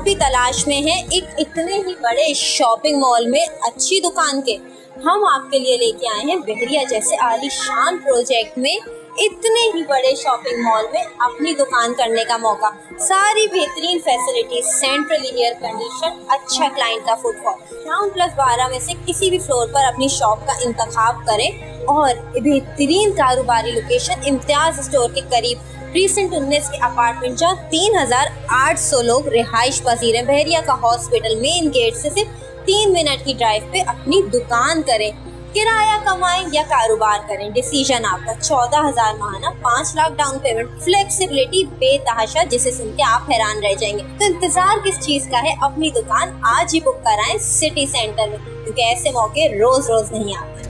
भी तलाश में हैं एक इतने ही बड़े शॉपिंग मॉल में अच्छी दुकान के, हम आपके लिए लेके आए हैं बहरिया जैसे आलीशान प्रोजेक्ट में इतने ही बड़े शॉपिंग मॉल में अपनी दुकान करने का मौका। सारी बेहतरीन फैसिलिटीज, सेंट्रल एयर कंडीशन, अच्छा क्लाइंट का फुटफॉल। ग्राउंड प्लस 12 में से किसी भी फ्लोर पर अपनी शॉप का इंतखाब करें और बेहतरीन कारोबारी लोकेशन इम्तियाज स्टोर के करीब प्रीसेंट 19 के अपार्टमेंट जहाँ 3800 लोग रिहाइश पजीर हैं। बहरिया का हॉस्पिटल मेन गेट से सिर्फ 3 मिनट की ड्राइव पे अपनी दुकान करें। किराया कमाएं या कारोबार करें, डिसीजन आपका। 14,000 माहाना, 5 लाख डाउन पेमेंट, फ्लेक्सिबिलिटी बेतहाशा जिसे सुन के आप हैरान रह जाएंगे। तो इंतजार किस चीज का है, अपनी दुकान आज ही बुक कराएं सिटी सेंटर में, क्योंकि ऐसे मौके रोज रोज नहीं आते।